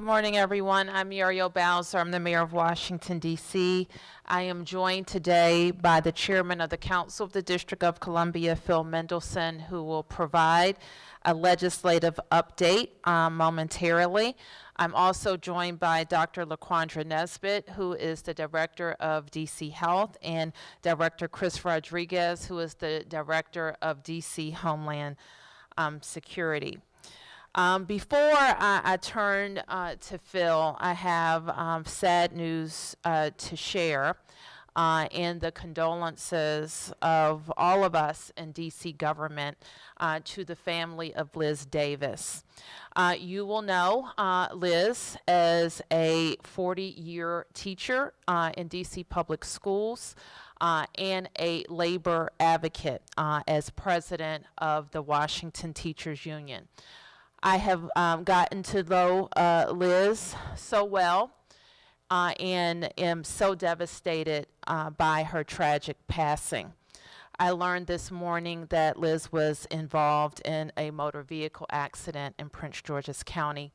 Good morning, everyone. I'm Muriel Bowser. I'm the Mayor of Washington, D.C. I am joined today by the Chairman of the Council of the District of Columbia, Phil Mendelson, who will provide a legislative update momentarily. I'm also joined by Dr. LaQuandra Nesbitt, who is the Director of D.C. Health, and Director Chris Rodriguez, who is the Director of D.C. Homeland Security. Before I turn to Phil, I have sad news to share and the condolences of all of us in D.C. government to the family of Liz Davis. You will know Liz as a 40-year teacher in D.C. public schools and a labor advocate as president of the Washington Teachers Union. I have gotten to know Liz so well and am so devastated by her tragic passing. I learned this morning that Liz was involved in a motor vehicle accident in Prince George's County,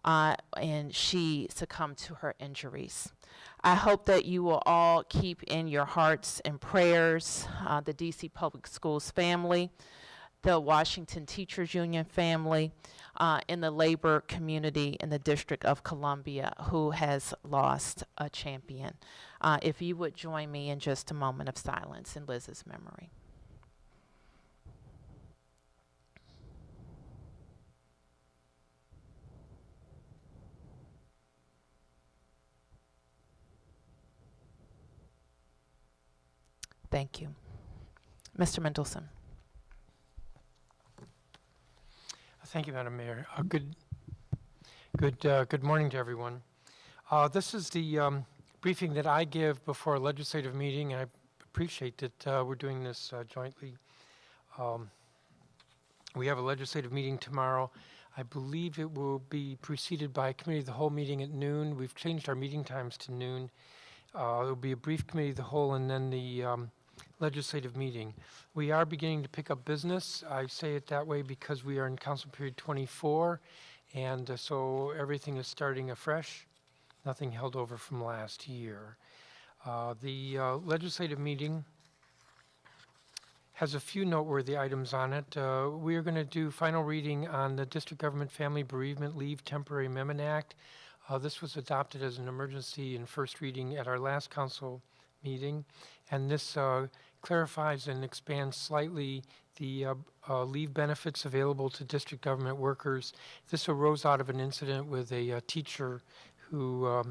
and she succumbed to her injuries. I hope that you will all keep in your hearts and prayers the DC Public Schools family, the Washington Teachers Union family, in the labor community in the District of Columbia who has lost a champion. If you would join me in just a moment of silence in Liz's memory. Thank you. Mr. Mendelson. Thank you, Madam Mayor. Good morning to everyone. This is the briefing that I give before a legislative meeting. I appreciate that we're doing this jointly. We have a legislative meeting tomorrow. I believe it will be preceded by a committee of the whole meeting at noon. We've changed our meeting times to noon. There will be a brief committee of the whole and then the legislative meeting. We are beginning to pick up business. I say it that way because we are in council period 24, and so everything is starting afresh. Nothing held over from last year. The legislative meeting has a few noteworthy items on it. We are going to do final reading on the District Government Family Bereavement Leave Temporary Amendment Act. This was adopted as an emergency in first reading at our last council meeting, and this clarifies and expands slightly the leave benefits available to district government workers. This arose out of an incident with a teacher who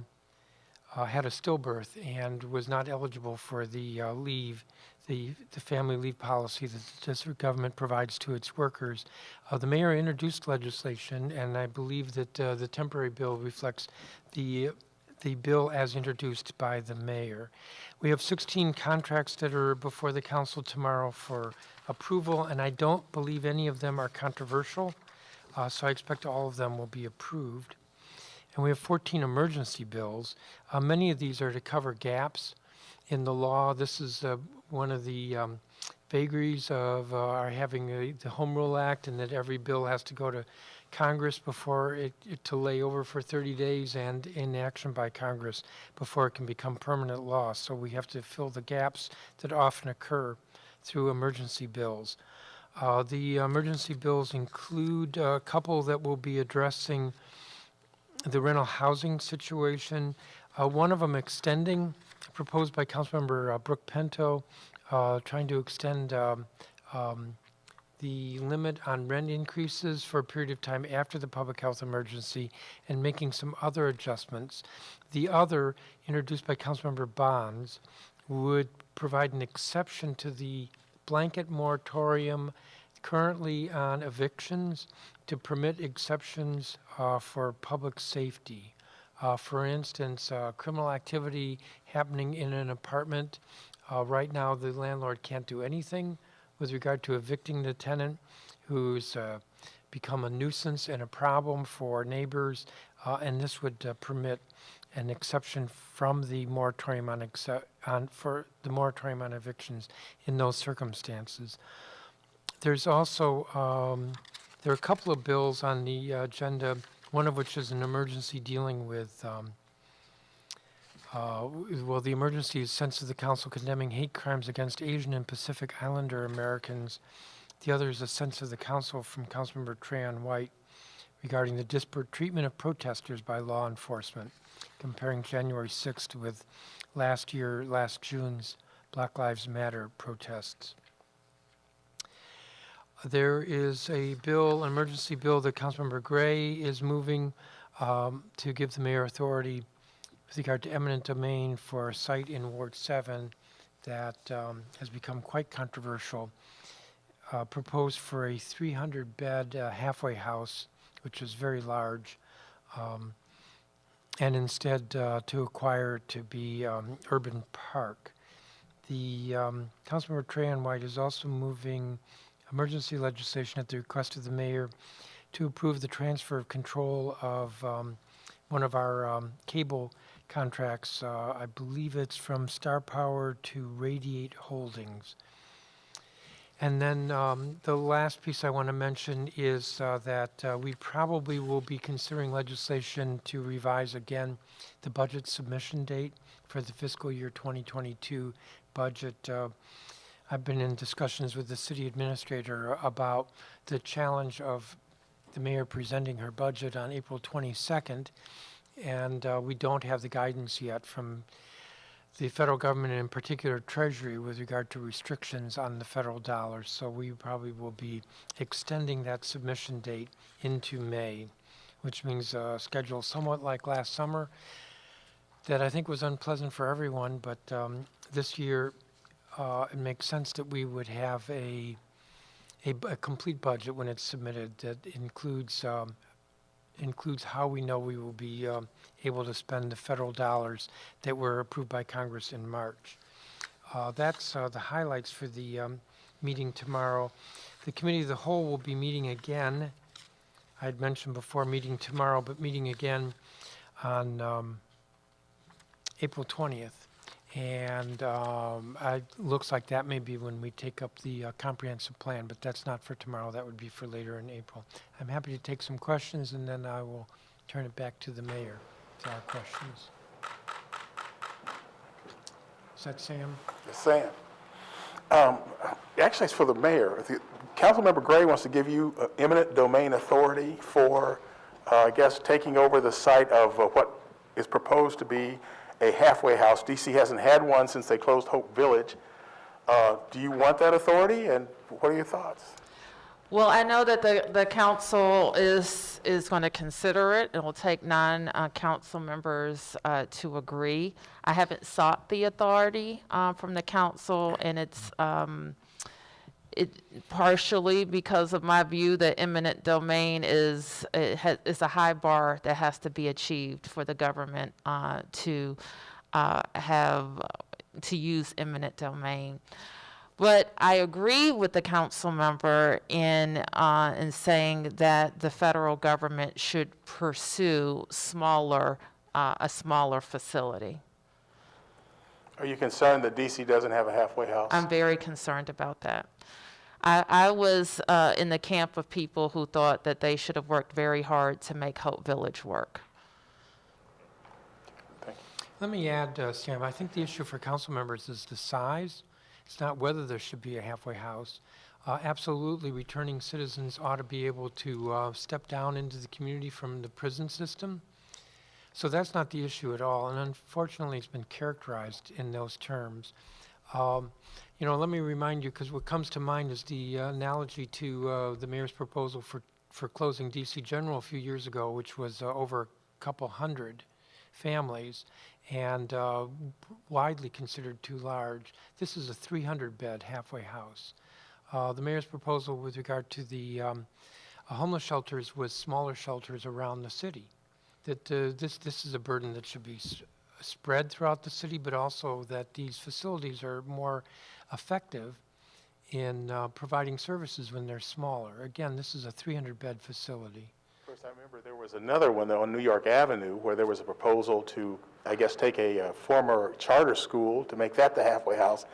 had a stillbirth and was not eligible for the leave, the family leave policy that the district government provides to its workers. The mayor introduced legislation, and I believe that the temporary bill reflects the bill as introduced by the mayor. We have 16 contracts that are before the council tomorrow for approval, and I don't believe any of them are controversial, so I expect all of them will be approved. And we have 14 emergency bills. Many of these are to cover gaps in the law. This is one of the vagaries of our having the Home Rule Act, and that every bill has to go to Congress before it to lay over for 30 days and in action by Congress before it can become permanent law. So we have to fill the gaps that often occur through emergency bills. The emergency bills include a couple that will be addressing the rental housing situation. One of them extending, proposed by Councilmember Brooke Pinto, trying to extend the limit on rent increases for a period of time after the public health emergency and making some other adjustments. The other, introduced by Councilmember Bonds, would provide an exception to the blanket moratorium currently on evictions to permit exceptions for public safety. For instance, criminal activity happening in an apartment. Right now, the landlord can't do anything with regard to evicting the tenant who's become a nuisance and a problem for neighbors, and this would permit an exception from the moratorium on evictions in those circumstances. There's also there are a couple of bills on the agenda one of which is an emergency dealing with, well, the emergency is sent to the council condemning hate crimes against Asian and Pacific Islander Americans. The other is a sense of the council from Councilmember Trayon White regarding the disparate treatment of protesters by law enforcement, comparing January 6th with last June's Black Lives Matter protests. There is a bill, an emergency bill that Councilmember Gray is moving to give the mayor authority with regard to eminent domain for a site in Ward 7 that has become quite controversial. Proposed for a 300-bed halfway house, which is very large, and instead to acquire it to be urban park. The Councilmember Trayon White is also moving emergency legislation at the request of the mayor to approve the transfer of control of one of our cable contracts. I believe it's from Star Power to Radiate Holdings. And then the last piece I want to mention is that we probably will be considering legislation to revise again the budget submission date for the fiscal year 2022 budget. I've been in discussions with the city administrator about the challenge of the mayor presenting her budget on April 22nd, and we don't have the guidance yet from the federal government, and in particular Treasury, with regard to restrictions on the federal dollars. So we probably will be extending that submission date into May, which means a schedule somewhat like last summer that I think was unpleasant for everyone, but this year it makes sense that we would have a complete budget when it's submitted that includes how we know we will be able to spend the federal dollars that were approved by Congress in March. That's the highlights for the meeting tomorrow. The Committee of the Whole will be meeting again. I had mentioned before meeting tomorrow, but meeting again on April 20th. And it looks like that may be when we take up the comprehensive plan, but that's not for tomorrow. That would be for later in April. I'm happy to take some questions, and then I will turn it back to the mayor to our questions. Is that Sam? Yes, Sam. Actually, it's for the mayor. Councilmember Gray wants to give you eminent domain authority for, I guess, taking over the site of what is proposed to be a halfway house. DC hasn't had one since they closed Hope Village. Do you want that authority, and what are your thoughts? Well, I know that the council is going to consider it. It will take 9 council members to agree. I haven't sought the authority from the council, and it's partially because of my view that eminent domain is a high bar that has to be achieved for the government to use eminent domain. But I agree with the council member in saying that the federal government should pursue a smaller facility. Are you concerned that DC doesn't have a halfway house? I'm very concerned about that. I was in the camp of people who thought that they should have worked very hard to make Hope Village work. Thank you. Let me add, Sam, I think the issue for council members is the size. It's not whether there should be a halfway house. Absolutely, returning citizens ought to be able to step down into the community from the prison system. So that's not the issue at all, and unfortunately it's been characterized in those terms. Let me remind you, because what comes to mind is the analogy to the mayor's proposal for closing DC General a few years ago, which was over a couple hundred families and widely considered too large. This is a 300-bed halfway house. The mayor's proposal with regard to the homeless shelters was smaller shelters around the city. That this is a burden that should be spread throughout the city, but also that these facilities are more effective in providing services when they're smaller. Again, this is a 300-bed facility. Of course, I remember there was another one on New York Avenue where there was a proposal to, I guess, take a former charter school to make that the halfway house.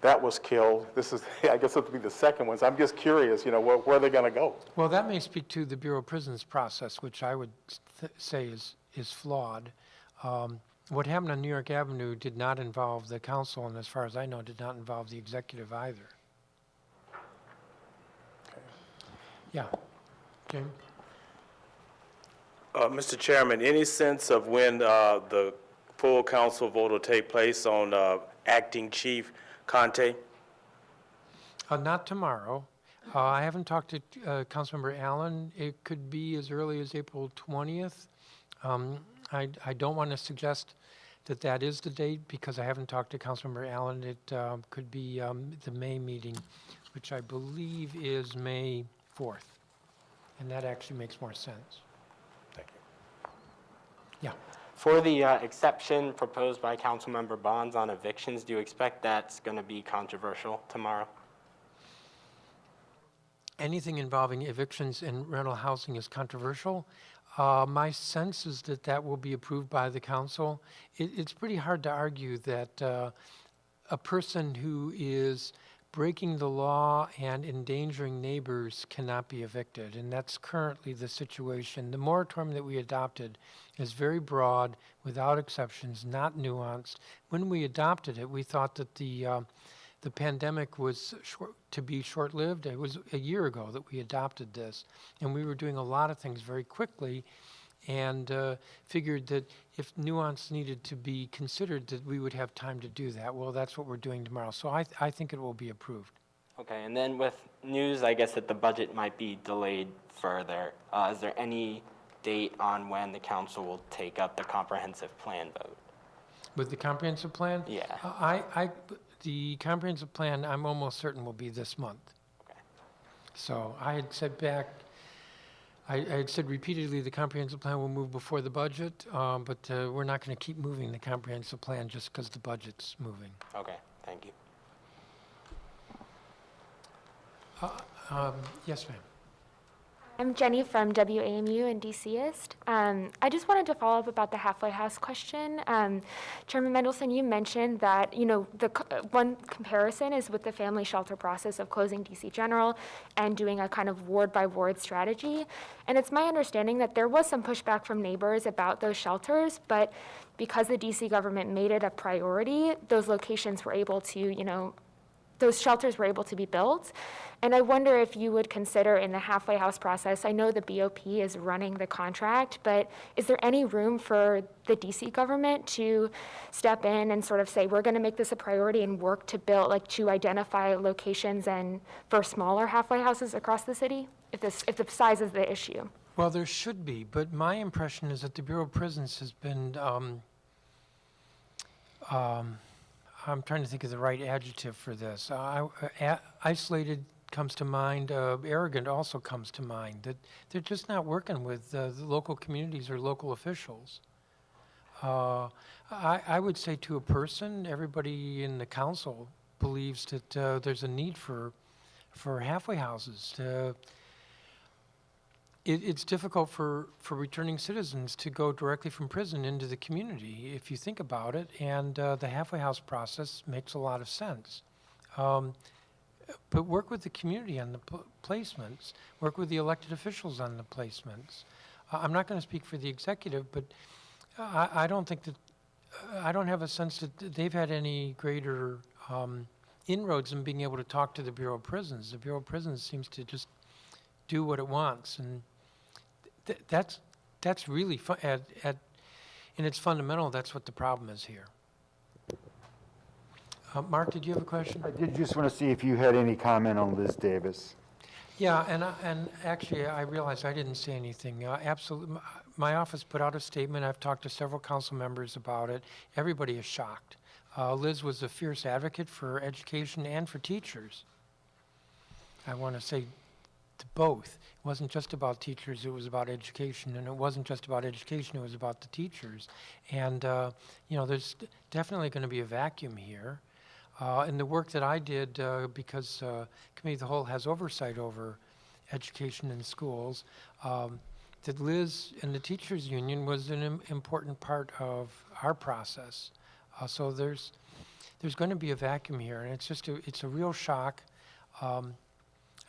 that was killed. This is, I guess it'll be the second one. So I'm just curious, where are they going to go? Well, that may speak to the Bureau of Prisons process, which I would say is flawed. What happened on New York Avenue did not involve the council, and as far as I know, did not involve the executive either. Okay. Yeah. James? Mr. Chairman, any sense of when the full council vote will take place on acting chief Conte? Not tomorrow. I haven't talked to Councilmember Allen. It could be as early as April 20th. I don't want to suggest that that is the date because I haven't talked to Councilmember Allen. It could be the May meeting, which I believe is May 4th. And that actually makes more sense. Thank you. Yeah. For the exception proposed by Councilmember Bonds on evictions, do you expect that's going to be controversial tomorrow? Anything involving evictions and rental housing is controversial. My sense is that that will be approved by the council. It's pretty hard to argue that a person who is breaking the law and endangering neighbors cannot be evicted, and that's currently the situation. The moratorium that we adopted is very broad, without exceptions, not nuanced. When we adopted it, we thought that the pandemic was to be short-lived. It was a year ago that we adopted this, and we were doing a lot of things very quickly and figured that if nuance needed to be considered, that we would have time to do that. Well, that's what we're doing tomorrow. So I think it will be approved. Okay, and then with news, I guess, that the budget might be delayed further, is there any date on when the council will take up the comprehensive plan vote? With the comprehensive plan? Yeah. The comprehensive plan, I'm almost certain will be this month. Okay. So I had said back, I had said repeatedly the comprehensive plan will move before the budget, but we're not going to keep moving the comprehensive plan just because the budget's moving. Okay, thank you. Yes, ma'am. I'm Jenny from WAMU and DCist. I just wanted to follow up about the halfway house question. Chairman Mendelson, you mentioned that, one comparison is with the family shelter process of closing DC General and doing a kind of ward by ward strategy. And it's my understanding that there was some pushback from neighbors about those shelters, but because the DC government made it a priority, those locations were able to, those shelters were able to be built. And I wonder if you would consider in the halfway house process, I know the BOP is running the contract, but is there any room for the DC government to step in and sort of say, we're going to make this a priority and work to build, to identify locations and for smaller halfway houses across the city, if the size is the issue? Well, there should be, but my impression is that the Bureau of Prisons has been I'm trying to think of the right adjective for this. Isolated comes to mind. Arrogant also comes to mind. That they're just not working with the local communities or local officials. I would say to a person, everybody in the council believes that there's a need for halfway houses. It's difficult for returning citizens to go directly from prison into the community, if you think about it, and the halfway house process makes a lot of sense. But work with the community on the placements, work with the elected officials on the placements. I'm not going to speak for the executive, but I don't think that, I don't have a sense that they've had any greater inroads in being able to talk to the Bureau of Prisons. The Bureau of Prisons seems to just do what it wants, and that's really in its fundamental. That's what the problem is here. Mark, did you have a question? I did just want to see if you had any comment on Liz Davis. Yeah, and actually, I realized I didn't say anything. Absolutely, my office put out a statement. I've talked to several council members about it. Everybody is shocked. Liz was a fierce advocate for education and for teachers. I want to say to both. It wasn't just about teachers, it was about education, and it wasn't just about education, it was about the teachers. And, there's definitely going to be a vacuum here. And the work that I did, because Committee of the Whole has oversight over education in schools, that Liz and the Teachers Union was an important part of our process. So there's there's going to be a vacuum here, and it's a real shock. I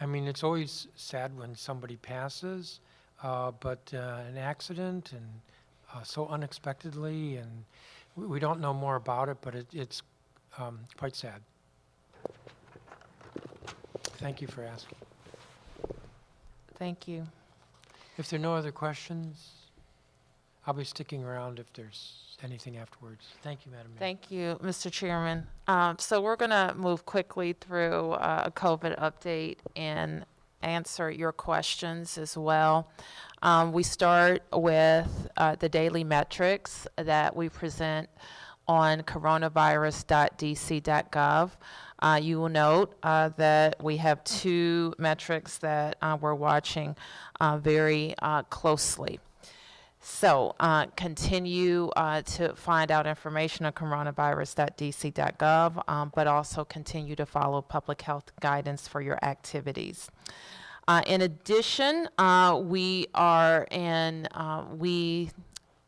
mean, it's always sad when somebody passes, but an accident and so unexpectedly, and we don't know more about it, but it's quite sad. Thank you for asking. Thank you. If there are no other questions, I'll be sticking around if there's anything afterwards. Thank you, Madam Mayor. Thank you, Mr. Chairman. So we're going to move quickly through a COVID update and answer your questions as well. We start with the daily metrics that we present on coronavirus.dc.gov. You will note that we have two metrics that we're watching very closely. So continue to find out information on coronavirus.dc.gov, but also continue to follow public health guidance for your activities. In addition,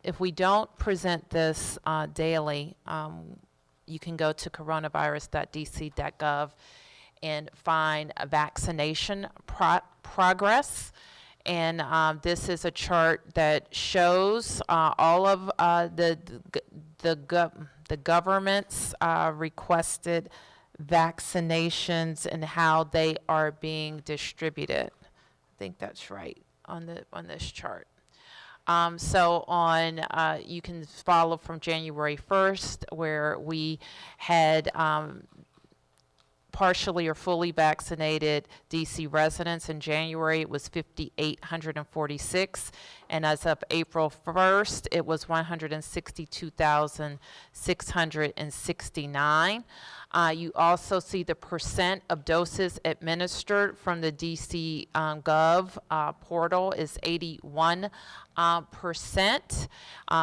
if we don't present this daily, you can go to coronavirus.dc.gov and find a vaccination progress. And this is a chart that shows all of the government's requested vaccinations and how they are being distributed. I think that's right on this chart. You can follow from January 1st, where we had partially or fully vaccinated DC residents. In January, it was 5,846, and as of April 1st, it was 162,669. You also see the percent of doses administered from the DC.gov portal is 81%.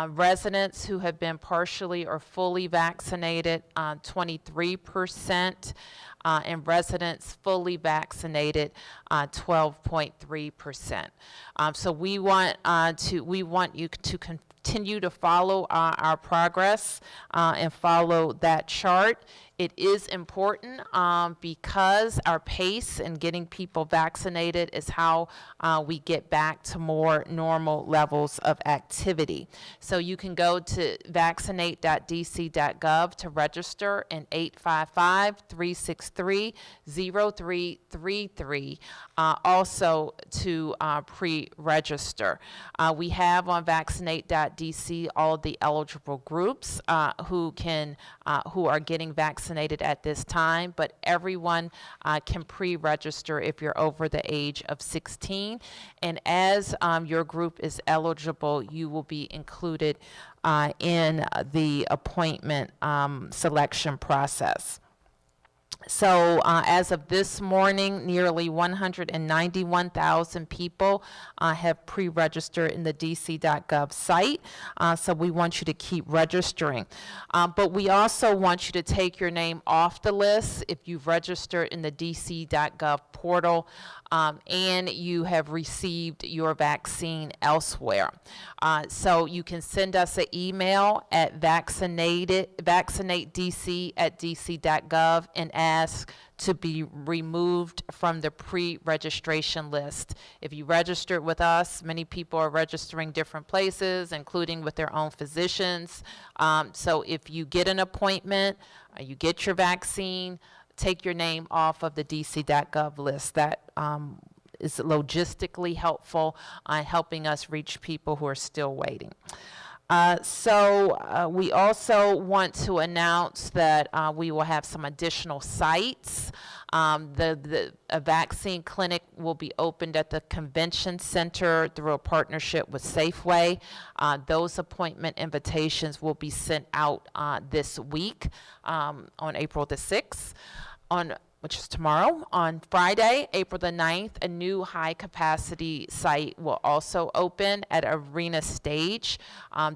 Residents who have been partially or fully vaccinated, 23%. And residents fully vaccinated, 12.3%. So we want you to continue to follow our progress and follow that chart. It is important because our pace in getting people vaccinated is how we get back to more normal levels of activity. So you can go to vaccinate.dc.gov to register, and 855-363-0333 also to pre-register. We have on vaccinate.dc all of the eligible groups who are getting vaccinated at this time, but everyone can pre-register if you're over the age of 16. And as your group is eligible, you will be included in the appointment selection process. So as of this morning, nearly 191,000 people have pre-registered in the dc.gov site. So we want you to keep registering. But we also want you to take your name off the list if you've registered in the dc.gov portal and you have received your vaccine elsewhere. So you can send us an email at vaccinatedc@dc.gov and ask to be removed from the pre-registration list. If you registered with us, many people are registering different places, including with their own physicians. So if you get an appointment, you get your vaccine, take your name off of the dc.gov list. That is logistically helpful on helping us reach people who are still waiting. We also want to announce that we will have some additional sites. A vaccine clinic will be opened at the convention center through a partnership with Safeway. Those appointment invitations will be sent out this week on April the 6th. Which is tomorrow. On Friday, April the 9th, a new high-capacity site will also open at Arena Stage.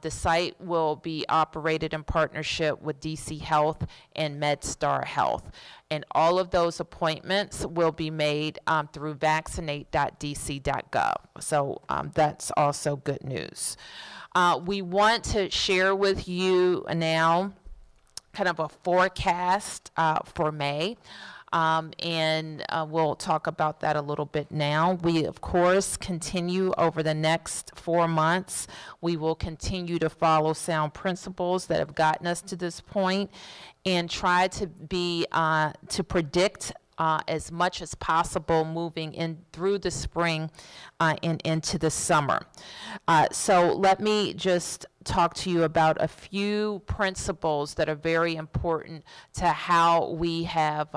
The site will be operated in partnership with DC Health and MedStar Health. And all of those appointments will be made through vaccinate.dc.gov. So that's also good news. We want to share with you now kind of a forecast for May. And we'll talk about that a little bit now. We, of course, continue over the next 4 months. We will continue to follow sound principles that have gotten us to this point and try to be, to predict as much as possible moving in through the spring and into the summer. So let me just talk to you about a few principles that are very important to how we have,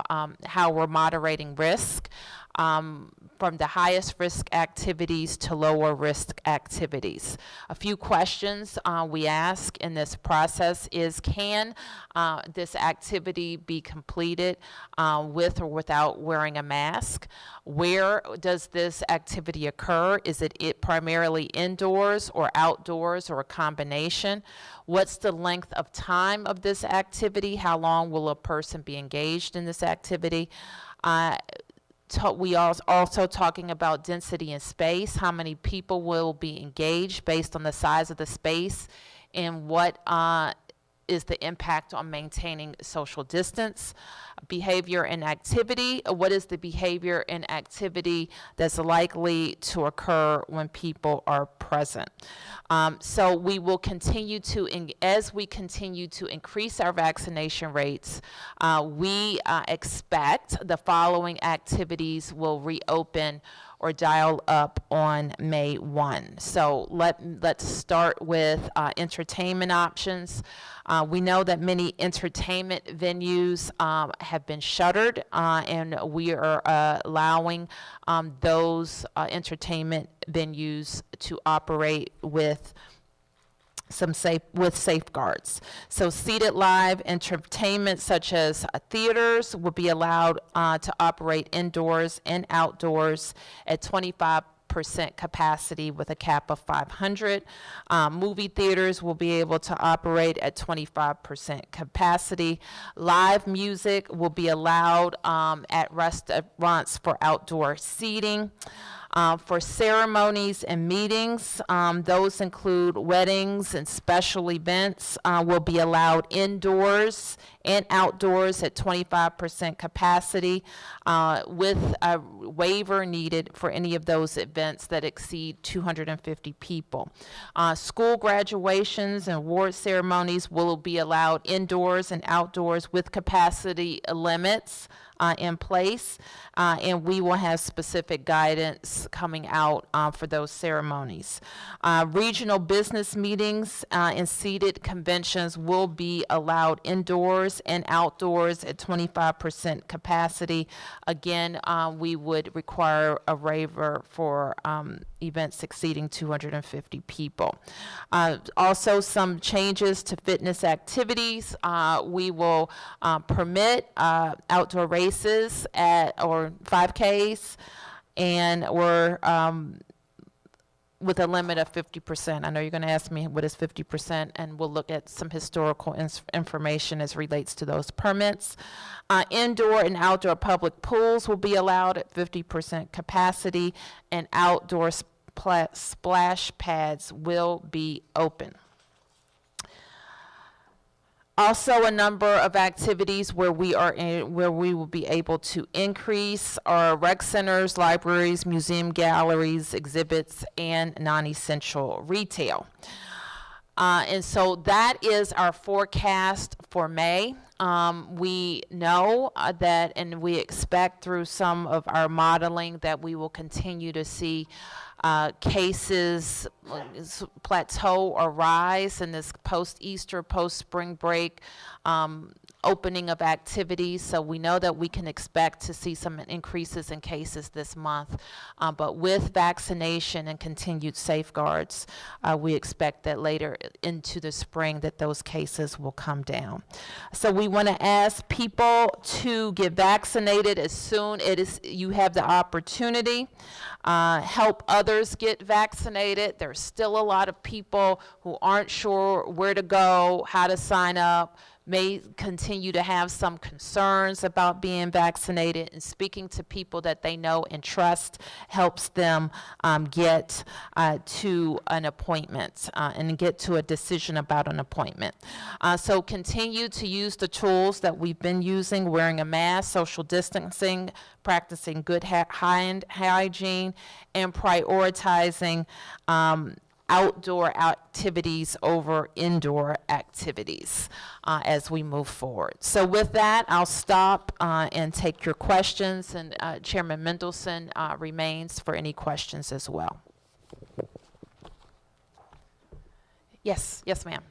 how we're moderating risk. From the highest risk activities to lower risk activities. A few questions we ask in this process is, can this activity be completed with or without wearing a mask? Where does this activity occur? Is it primarily indoors or outdoors or a combination? What's the length of time of this activity? How long will a person be engaged in this activity? We are also talking about density in space. How many people will be engaged based on the size of the space, and what is the impact on maintaining social distance? Behavior and activity. What is the behavior and activity that's likely to occur when people are present? So we will continue to, as we continue to increase our vaccination rates, we expect the following activities will reopen or dial up on May 1. So let's start with entertainment options. We know that many entertainment venues have been shuttered, and we are allowing those entertainment venues to operate with safeguards. So seated live entertainment such as theaters will be allowed to operate indoors and outdoors at 25% capacity with a cap of 500. Movie theaters will be able to operate at 25% capacity. Live music will be allowed at restaurants for outdoor seating. For ceremonies and meetings, those include weddings and special events, will be allowed indoors and outdoors at 25% capacity, with a waiver needed for any of those events that exceed 250 people. School graduations and award ceremonies will be allowed indoors and outdoors with capacity limits in place, and we will have specific guidance coming out for those ceremonies. Regional business meetings and seated conventions will be allowed indoors and outdoors at 25% capacity. Again, we would require a waiver for events exceeding 250 people. Also, some changes to fitness activities. We will permit outdoor races or 5Ks, and we're with a limit of 50%. I know you're going to ask me what is 50%, and we'll look at some historical information as relates to those permits. Indoor and outdoor public pools will be allowed at 50% capacity, and outdoor splash pads will be open. Also, a number of activities where we will be able to increase our rec centers, libraries, museum galleries, exhibits, and non-essential retail. And so that is our forecast for May. We know that, and we expect through some of our modeling, that we will continue to see cases plateau or rise in this post-Easter, post-spring break opening of activities. So we know that we can expect to see some increases in cases this month. But with vaccination and continued safeguards, we expect that later into the spring that those cases will come down. So we want to ask people to get vaccinated as soon as you have the opportunity. Help others get vaccinated. There's still a lot of people who aren't sure where to go, how to sign up. may continue to have some concerns about being vaccinated, and speaking to people that they know and trust helps them get to an appointment and get to a decision about an appointment. So continue to use the tools that we've been using, wearing a mask, social distancing, practicing good hand hygiene, and prioritizing outdoor activities over indoor activities as we move forward. So with that, I'll stop and take your questions, and Chairman Mendelson remains for any questions as well. Yes, ma'am.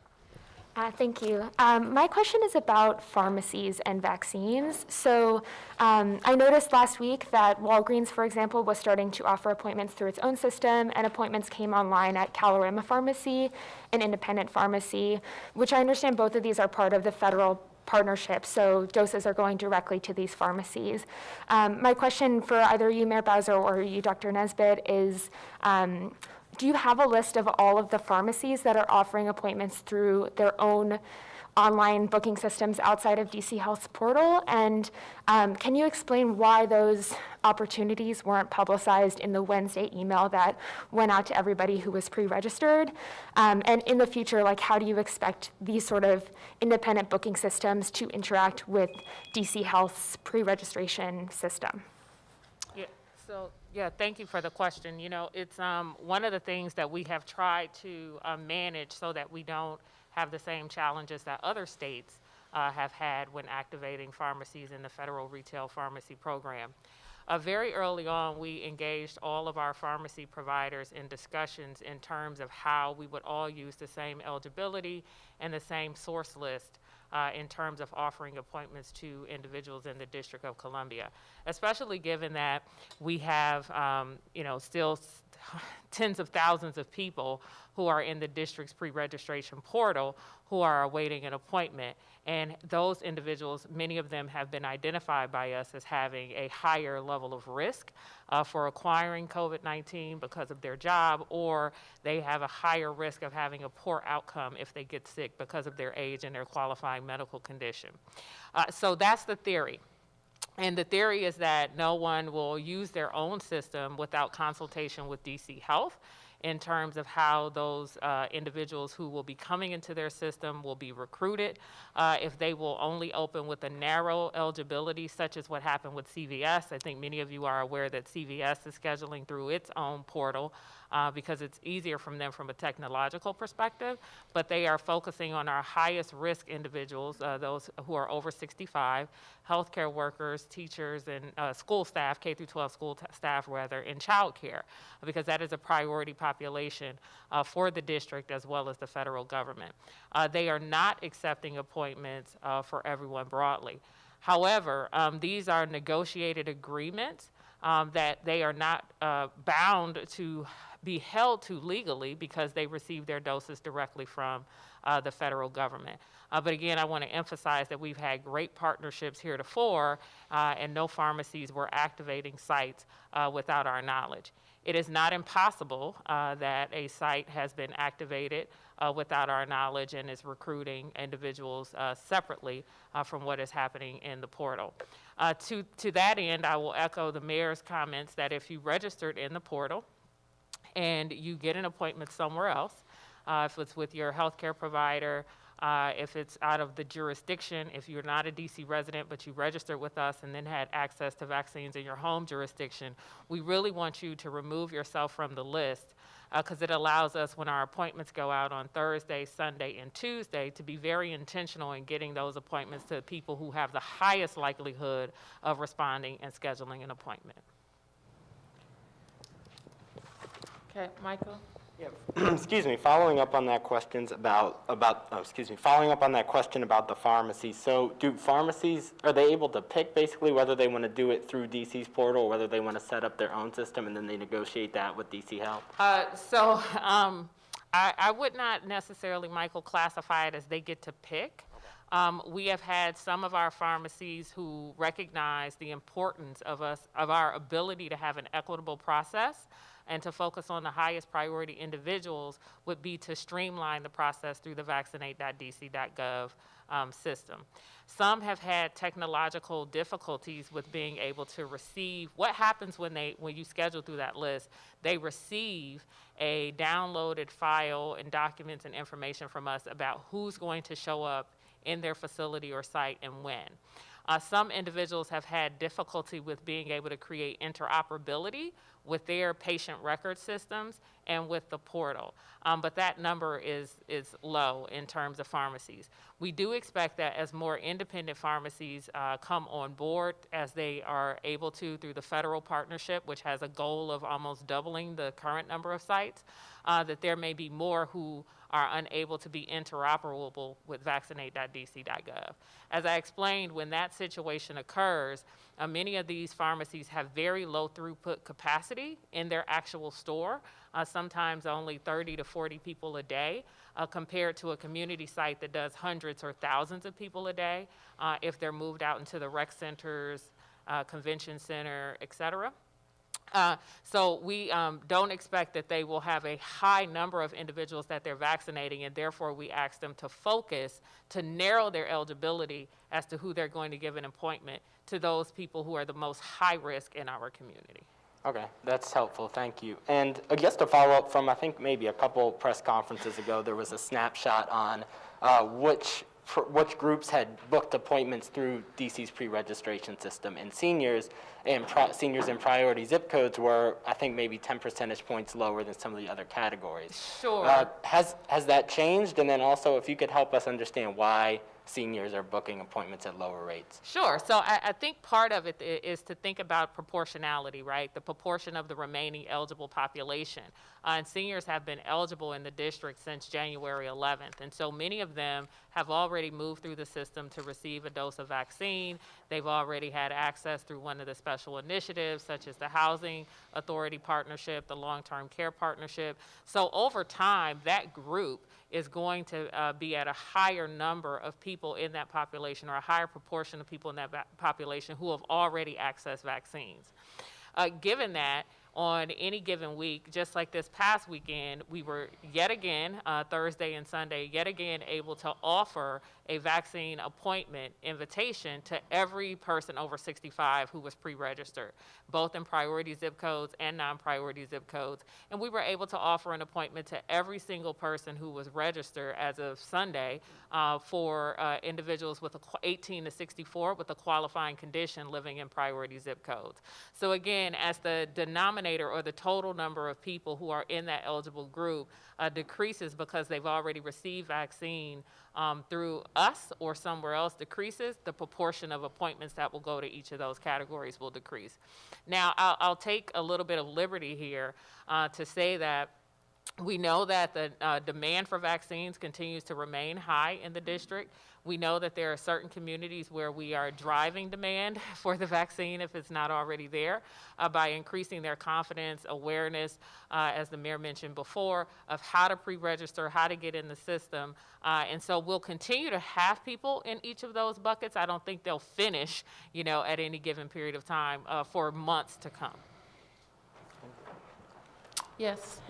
Thank you. My question is about pharmacies and vaccines. So I noticed last week that Walgreens, for example, was starting to offer appointments through its own system, and appointments came online at Calorama Pharmacy, an independent pharmacy, which I understand both of these are part of the federal partnership, so doses are going directly to these pharmacies. My question for either you, Mayor Bowser, or you, Dr. Nesbitt, is do you have a list of all of the pharmacies that are offering appointments through their own online booking systems outside of DC Health's portal? And can you explain why those opportunities weren't publicized in the Wednesday email that went out to everybody who was pre-registered? And in the future, like, how do you expect these sort of independent booking systems to interact with DC Health's pre-registration system? Yeah, thank you for the question. You know, it's one of the things that we have tried to manage so that we don't have the same challenges that other states have had when activating pharmacies in the federal retail pharmacy program. Very early on, we engaged all of our pharmacy providers in discussions in terms of how we would all use the same eligibility and the same source list in terms of offering appointments to individuals in the District of Columbia, especially given that we have, still tens of thousands of people who are in the district's pre-registration portal who are awaiting an appointment. And those individuals, many of them have been identified by us as having a higher level of risk for acquiring COVID-19 because of their job, or they have a higher risk of having a poor outcome if they get sick because of their age and their qualifying medical condition. So that's the theory. And the theory is that no one will use their own system without consultation with DC Health in terms of how those individuals who will be coming into their system will be recruited, if they will only open with a narrow eligibility, such as what happened with CVS. I think many of you are aware that CVS is scheduling through its own portal because it's easier from them from a technological perspective, but they are focusing on our highest risk individuals, those who are over 65, healthcare workers, teachers, and school staff, K through 12 school staff rather, in childcare, because that is a priority population for the district as well as the federal government. They are not accepting appointments for everyone broadly. However, these are negotiated agreements that they are not bound to be held to legally because they receive their doses directly from the federal government. But again, I want to emphasize that we've had great partnerships heretofore, and no pharmacies were activating sites without our knowledge. It is not impossible that a site has been activated without our knowledge and is recruiting individuals separately from what is happening in the portal. To that end, I will echo the mayor's comments that if you registered in the portal and you get an appointment somewhere else, if it's with your healthcare provider, if it's out of the jurisdiction, if you're not a DC resident but you registered with us and then had access to vaccines in your home jurisdiction, we really want you to remove yourself from the list because it allows us, when our appointments go out on Thursday, Sunday, and Tuesday, to be very intentional in getting those appointments to people who have the highest likelihood of responding and scheduling an appointment. Okay, Michael? Excuse me, following up on that question about the pharmacies. So do pharmacies, are they able to pick basically whether they want to do it through DC's portal or whether they want to set up their own system and then they negotiate that with DC Health? I would not necessarily, Michael, classify it as they get to pick. We have had some of our pharmacies who recognize the importance of our ability to have an equitable process and to focus on the highest priority individuals would be to streamline the process through the Vaccinate.dc.gov system. Some have had technological difficulties with being able to receive. What happens when you schedule through that list? They receive a downloaded file and documents and information from us about who's going to show up in their facility or site and when. Some individuals have had difficulty with being able to create interoperability with their patient record systems and with the portal. But that number is low in terms of pharmacies. We do expect that as more independent pharmacies come on board, as they are able to through the federal partnership, which has a goal of almost doubling the current number of sites, that there may be more who are unable to be interoperable with Vaccinate.dc.gov. As I explained, when that situation occurs, many of these pharmacies have very low throughput capacity in their actual store, sometimes only 30 to 40 people a day, compared to a community site that does hundreds or thousands of people a day if they're moved out into the rec centers, convention center, et cetera. So we don't expect that they will have a high number of individuals that they're vaccinating, and therefore we ask them to focus to narrow their eligibility as to who they're going to give an appointment to those people who are the most high risk in our community. Okay, that's helpful, thank you. And just to follow up from, I think maybe a couple press conferences ago, there was a snapshot on which groups had booked appointments through DC's pre-registration system, and seniors in priority zip codes were, I think, maybe 10 percentage points lower than some of the other categories. Sure. Has that changed? And then also, if you could help us understand why seniors are booking appointments at lower rates. Sure. So I think part of it is to think about proportionality, right? The proportion of the remaining eligible population. And seniors have been eligible in the district since January 11th. And so many of them have already moved through the system to receive a dose of vaccine. They've already had access through one of the special initiatives, such as the Housing Authority Partnership, the Long-Term Care Partnership. So over time, that group is going to be at a higher number of people in that population, or a higher proportion of people in that population who have already accessed vaccines. Given that, on any given week, just like this past weekend, we were yet again, Thursday and Sunday, yet again able to offer a vaccine appointment invitation to every person over 65 who was pre-registered, both in priority zip codes and non-priority zip codes. And we were able to offer an appointment to every single person who was registered as of Sunday for individuals with 18 to 64 with a qualifying condition living in priority zip codes. So again, as the denominator or the total number of people who are in that eligible group decreases because they've already received vaccine through us or somewhere else decreases, the proportion of appointments that will go to each of those categories will decrease. Now, I'll take a little bit of liberty here to say that we know that the demand for vaccines continues to remain high in the district. We know that there are certain communities where we are driving demand for the vaccine, if it's not already there, by increasing their confidence, awareness, as the mayor mentioned before, of how to pre-register, how to get in the system. And so we'll continue to have people in each of those buckets. I don't think they'll finish, at any given period of time for months to come. Yes.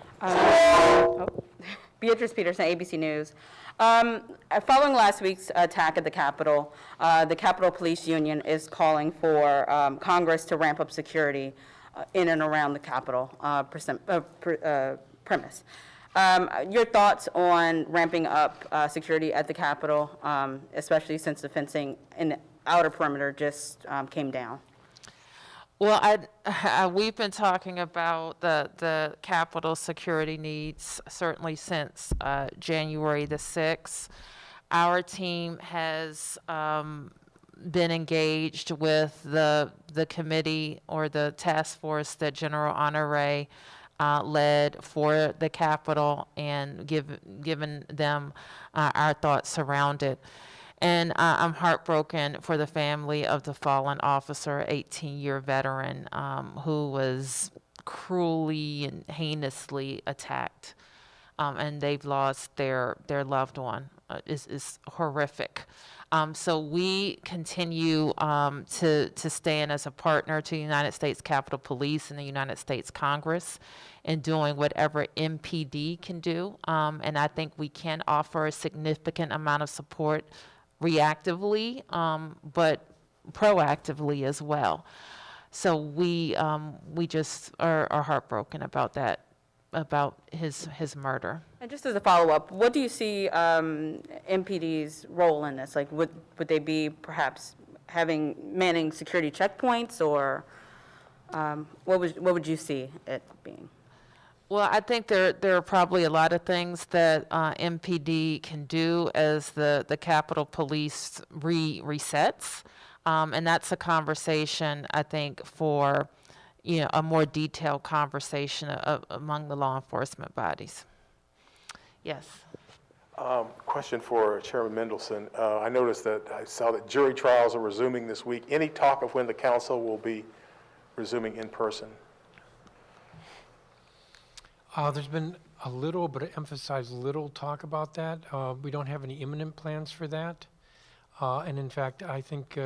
Beatrice Peterson, ABC News. Following last week's attack at the Capitol, the Capitol Police Union is calling for Congress to ramp up security in and around the Capitol premise. Your thoughts on ramping up security at the Capitol, especially since the fencing in the outer perimeter just came down? Well, we've been talking about the Capitol security needs certainly since January the 6th. Our team has been engaged with the committee or the task force that General Honore led for the Capitol, and given them our thoughts around it. And I'm heartbroken for the family of the fallen officer, 18-year veteran, who was cruelly and heinously attacked. And they've lost their loved one. is horrific. So we continue to stand as a partner to the United States Capitol Police and the United States Congress in doing whatever MPD can do. And I think we can offer a significant amount of support reactively, but proactively as well. So we just are heartbroken about that, about his murder. And just as a follow-up, what do you see MPD's role in this? Like, would they be perhaps manning security checkpoints, or what would you see it being? Well, I think there are probably a lot of things that MPD can do as the Capitol Police resets, and that's a conversation, I think, for a more detailed conversation among the law enforcement bodies. Yes. Question for Chairman Mendelson. I noticed that I saw that jury trials are resuming this week. Any talk of when the council will be resuming in person? There's been a little, but I emphasize little talk about that. We don't have any imminent plans for that. And in fact, I think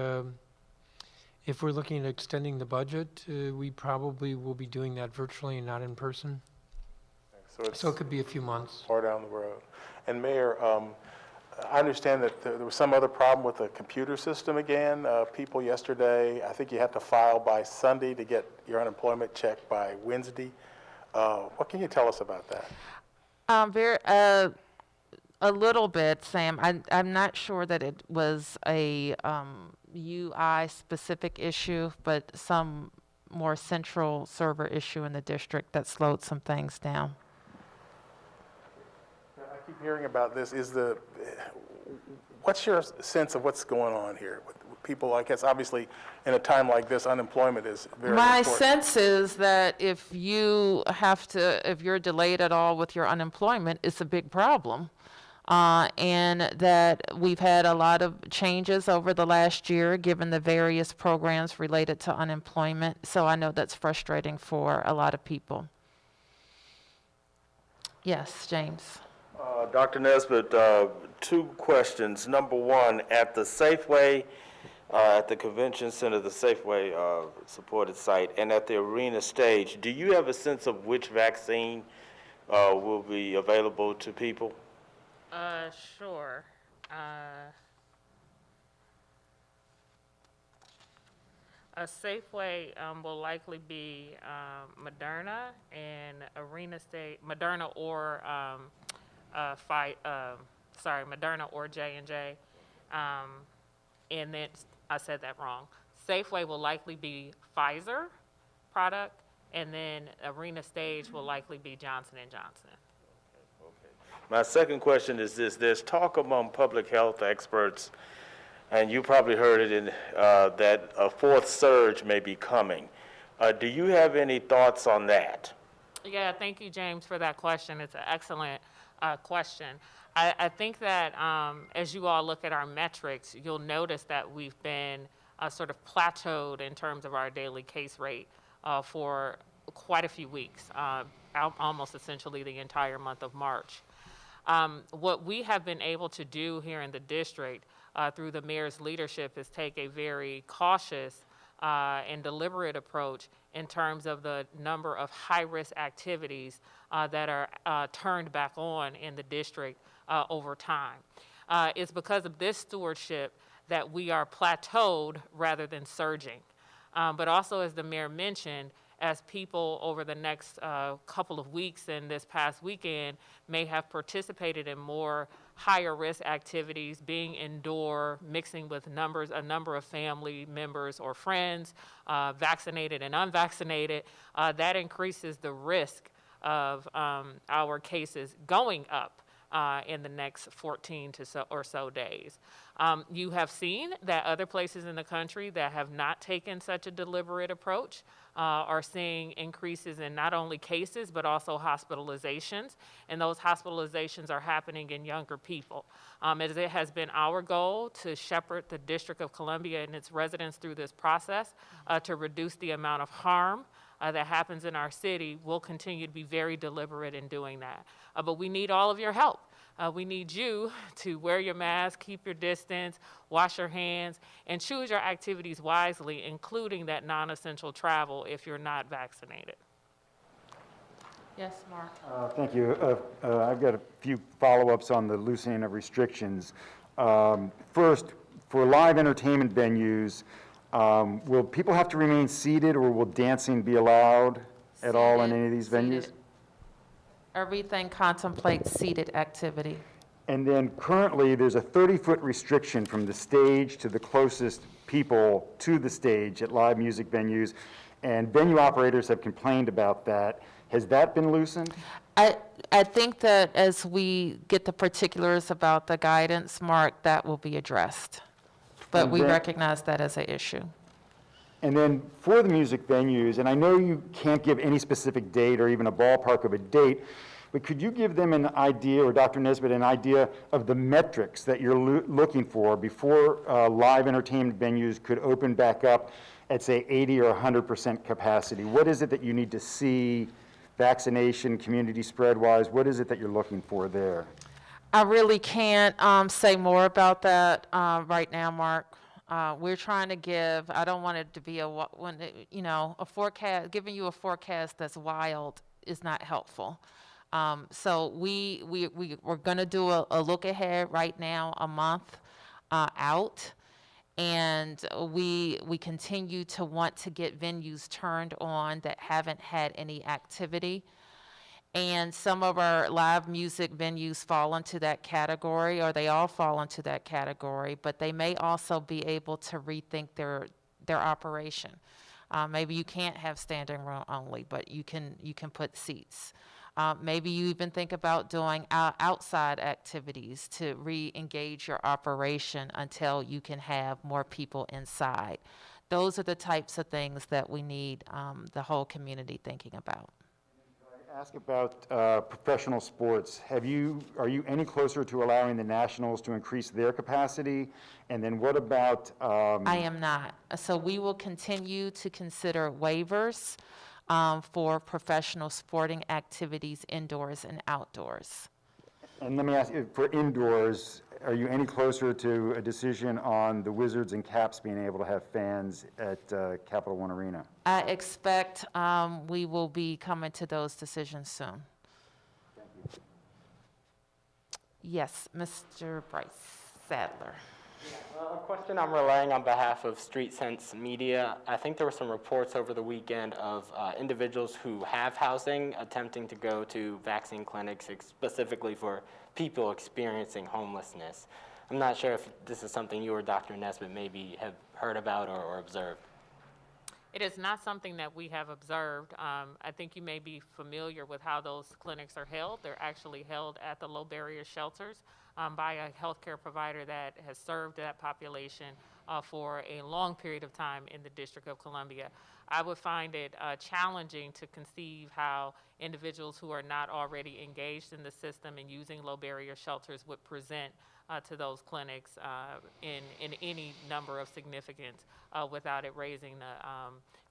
if we're looking at extending the budget, we probably will be doing that virtually and not in person. So it could be a few months. Far down the road. And Mayor, I understand that there was some other problem with the computer system again. People yesterday, I think you have to file by Sunday to get your unemployment check by Wednesday. What can you tell us about that? A little bit, Sam. I'm not sure that it was a UI specific issue, but some more central server issue in the district that slowed some things down. I keep hearing about this. What's your sense of what's going on here with people? I guess obviously in a time like this, unemployment is very My important. sense is that if you're delayed at all with your unemployment, it's a big problem. And that we've had a lot of changes over the last year, given the various programs related to unemployment. So I know that's frustrating for a lot of people. Yes, James. Dr. Nesbitt, two questions. Number one, at the Safeway, at the Convention Center, the Safeway supported site, and at the arena stage, do you have a sense of which vaccine will be available to people? Sure. A Safeway will likely be Moderna and arena stage, Moderna or Moderna or J&J. And then I said that wrong. Safeway will likely be Pfizer product, and then arena stage will likely be Johnson & Johnson. My second question is this. There's talk among public health experts, and you probably heard it, that a fourth surge may be coming. Do you have any thoughts on that? Yeah, thank you, James, for that question. It's an excellent question. I think that as you all look at our metrics, you'll notice that we've been sort of plateaued in terms of our daily case rate for quite a few weeks, almost essentially the entire month of March. What we have been able to do here in the district through the mayor's leadership is take a very cautious and deliberate approach in terms of the number of high-risk activities that are turned back on in the district over time. It's because of this stewardship that we are plateaued rather than surging. But also, as the mayor mentioned, as people over the next couple of weeks and this past weekend may have participated in more higher risk activities, being indoor, mixing with a number of family members or friends, vaccinated and unvaccinated, that increases the risk of our cases going up in the next 14 or so days. You have seen that other places in the country that have not taken such a deliberate approach are seeing increases in not only cases but also hospitalizations, and those hospitalizations are happening in younger people. As it has been our goal to shepherd the District of Columbia and its residents through this process to reduce the amount of harm that happens in our city, we'll continue to be very deliberate in doing that. But we need all of your help. we need you to wear your mask, keep your distance, wash your hands, and choose your activities wisely, including that non-essential travel if you're not vaccinated. Yes, Mark. Thank you. I've got a few follow-ups on the loosening of restrictions. First, for live entertainment venues, will people have to remain seated, or will dancing be allowed at all in any of these venues? Seated. Everything contemplates seated activity. And then currently, there's a 30-foot restriction from the stage to the closest people to the stage at live music venues, and venue operators have complained about that. Has that been loosened? I think that as we get the particulars about the guidance, Mark, that will be addressed. But And we then- recognize that as an issue. And then for the music venues, and I know you can't give any specific date or even a ballpark of a date, but could you give them an idea, or Dr. Nesbitt, an idea of the metrics that you're looking for before live entertainment venues could open back up at, say, 80 or 100% capacity? What is it that you need to see, vaccination, community spread-wise? What is it that you're looking for there? I really can't say more about that right now, Mark. We're trying to give, I don't want it to be a forecast, giving you a forecast that's wild is not helpful. So we're going to do a look ahead right now, a month out. And we continue to want to get venues turned on that haven't had any activity. And some of our live music venues fall into that category, or they all fall into that category, but they may also be able to rethink their operation. Maybe you can't have standing room only, but you can put seats. Maybe you even think about doing outside activities to re-engage your operation until you can have more people inside. Those are the types of things that we need the whole community thinking about. Ask about professional sports. Are you any closer to allowing the Nationals to increase their capacity? And then what about? I am not. So we will continue to consider waivers for professional sporting activities indoors and outdoors. And let me ask you, for indoors, are you any closer to a decision on the Wizards and Caps being able to have fans at Capital One Arena? I expect we will be coming to those decisions soon. Thank you. Yes, Mr. Bryce Sadler. A question I'm relaying on behalf of Street Sense Media. I think there were some reports over the weekend of individuals who have housing attempting to go to vaccine clinics specifically for people experiencing homelessness. I'm not sure if this is something you or Dr. Nesbitt maybe have heard about or observed. It is not something that we have observed. I think you may be familiar with how those clinics are held. They're actually held at the low barrier shelters by a healthcare provider that has served that population for a long period of time in the District of Columbia. I would find it challenging to conceive how individuals who are not already engaged in the system and using low barrier shelters would present to those clinics in any number of significance without it raising the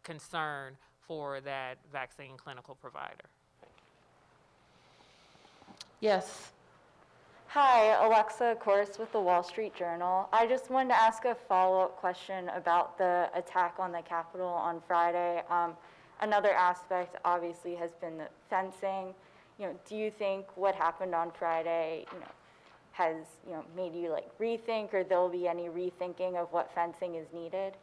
concern for that vaccine clinical provider. Yes. Hi, Alexa Corse with the Wall Street Journal. I just wanted to ask a follow-up question about the attack on the Capitol on Friday. Another aspect obviously has been the fencing. Do you think what happened on Friday, has made you rethink, or there'll be any rethinking of what fencing is needed?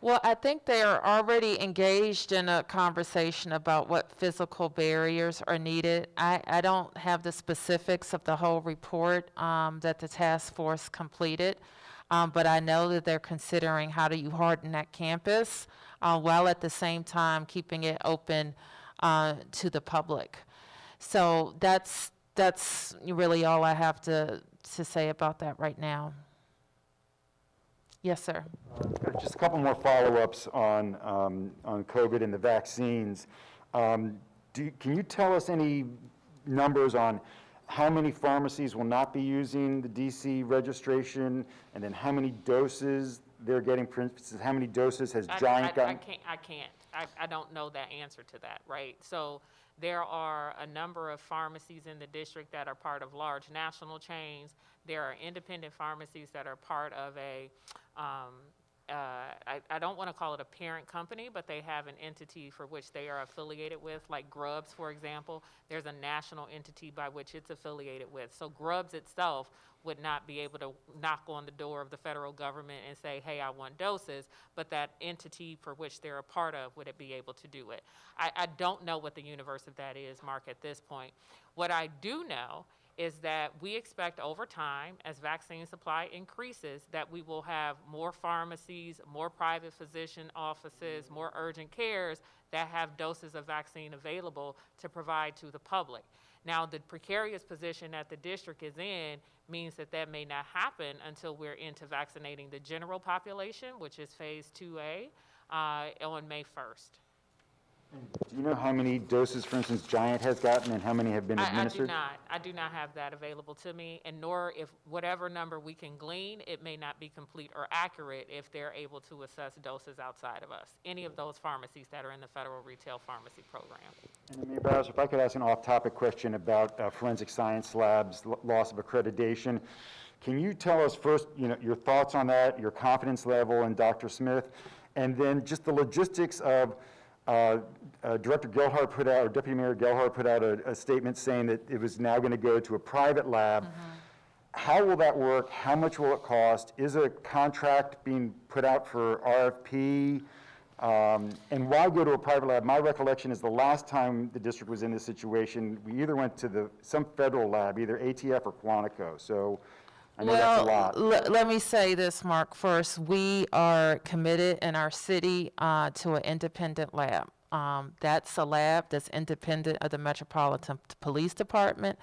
Well, I think they are already engaged in a conversation about what physical barriers are needed. I don't have the specifics of the whole report that the task force completed, but I know that they're considering how do you harden that campus while at the same time keeping it open to the public. So that's really all I have to say about that right now. Yes, sir. Just a couple more follow-ups on COVID and the vaccines. Can you tell us any numbers on how many pharmacies will not be using the DC registration, and then how many doses they're getting, for instance, how many doses has Giant gotten? I don't know that answer to that, right? So There are a number of pharmacies in the district that are part of large national chains. There are independent pharmacies that are part of a, I don't want to call it a parent company, but they have an entity for which they are affiliated with, like Grubbs, for example. There's a national entity by which it's affiliated with. So Grubbs itself would not be able to knock on the door of the federal government and say, hey, I want doses, but that entity for which they're a part of would it be able to do it. I don't know what the universe of that is, Mark, at this point. What I do know is that we expect over time, as vaccine supply increases, that we will have more pharmacies, more private physician offices, more urgent cares that have doses of vaccine available to provide to the public. Now, the precarious position that the district is in means that that may not happen until we're into vaccinating the general population, which is phase 2A, on May 1st. Do you know how many doses, for instance, Giant has gotten and how many have been administered? I do not have that available to me, and nor if whatever number we can glean, it may not be complete or accurate if they're able to assess doses outside of us, any of those pharmacies that are in the federal retail pharmacy program. And then, Mayor Bowser, if I could ask an off-topic question about forensic science labs, loss of accreditation. Can you tell us first, your thoughts on that, your confidence level in Dr. Smith, and then just the logistics of Director Gelhardt put out, or Deputy Mayor Gelhardt put out a statement saying that it was now going to go to a private lab. How will that work? How much will it cost? Is a contract being put out for RFP? And why go to a private lab? My recollection is the last time the district was in this situation, we either went to some federal lab, either ATF or Quantico. So I know that's a lot. Let me say this, Mark, first. We are committed in our city to an independent lab. That's a lab that's independent of the Metropolitan Police Department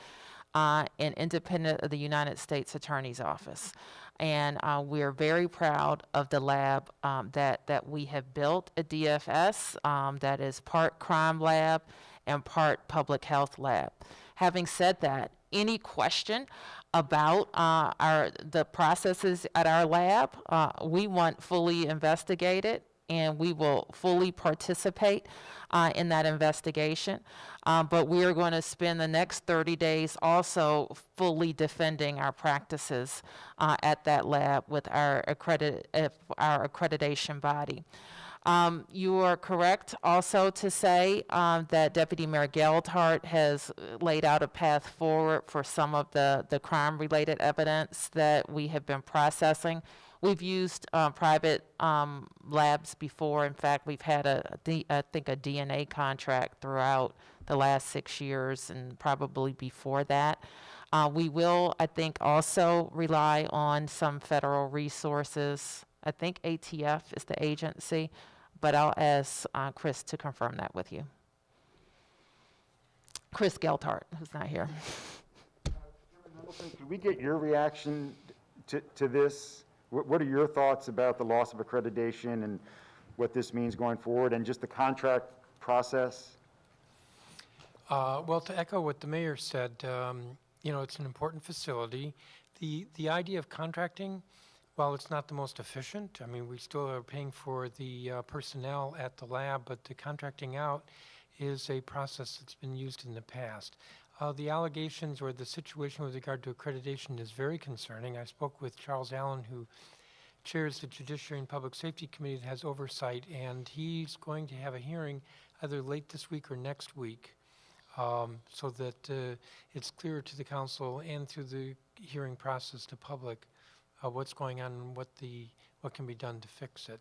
and independent of the United States Attorney's Office. And we're very proud of the lab that we have built at DFS that is part crime lab and part public health lab. Having said that, any question about the processes at our lab, we want fully investigated, and we will fully participate in that investigation. But we are going to spend the next 30 days also fully defending our practices at that lab with our accreditation body. You are correct also to say that Deputy Mayor Gelhardt has laid out a path forward for some of the crime-related evidence that we have been processing. We've used private labs before. In fact, we've had I think a DNA contract throughout the last 6 years and probably before that. We will, I think, also rely on some federal resources. I think ATF is the agency, but I'll ask Chris to confirm that with you. Chris Gelhardt, who's not here. Could we get your reaction to this? What are your thoughts about the loss of accreditation and what this means going forward, and just the contract process? Well, to echo what the mayor said, it's an important facility. The idea of contracting, while it's not the most efficient, I mean, we still are paying for the personnel at the lab, but the contracting out is a process that's been used in the past. The allegations or the situation with regard to accreditation is very concerning. I spoke with Charles Allen, who chairs the Judiciary and Public Safety Committee that has oversight, and he's going to have a hearing either late this week or next week so that it's clear to the council and through the hearing process to public what's going on and what can be done to fix it.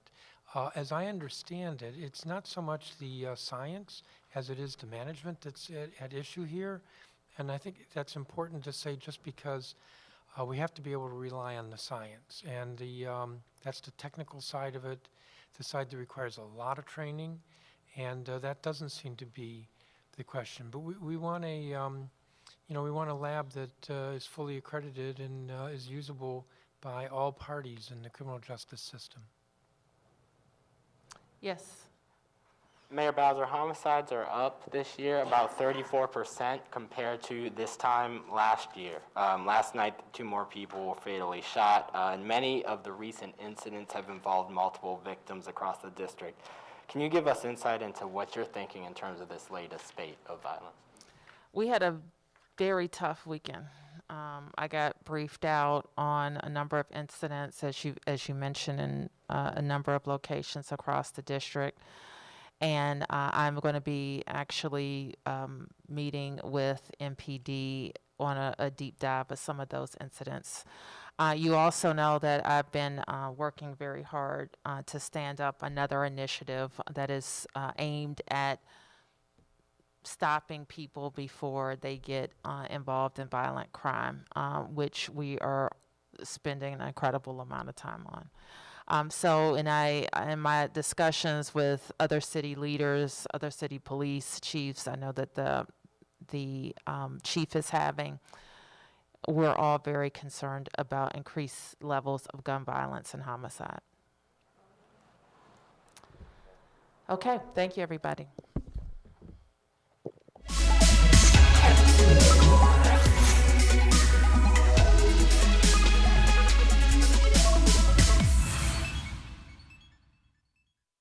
As I understand it, it's not so much the science as it is the management that's at issue here. And I think that's important to say, just because we have to be able to rely on the science. And that's the technical side of it, the side that requires a lot of training. And that doesn't seem to be the question. But we want a lab that is fully accredited and is usable by all parties in the criminal justice system. Yes. Mayor Bowser, homicides are up this year about 34% compared to this time last year. Last night, 2 more people were fatally shot, and many of the recent incidents have involved multiple victims across the district. Can you give us insight into what you're thinking in terms of this latest spate of violence? We had a very tough weekend. I got briefed out on a number of incidents, as you mentioned, in a number of locations across the district. And I'm going to be actually meeting with MPD on a deep dive of some of those incidents. You also know that I've been working very hard to stand up another initiative that is aimed at stopping people before they get involved in violent crime, which we are spending an incredible amount of time on. So in my discussions with other city leaders, other city police chiefs, I know that the chief is having, we're all very concerned about increased levels of gun violence and homicide. Okay, thank you, everybody.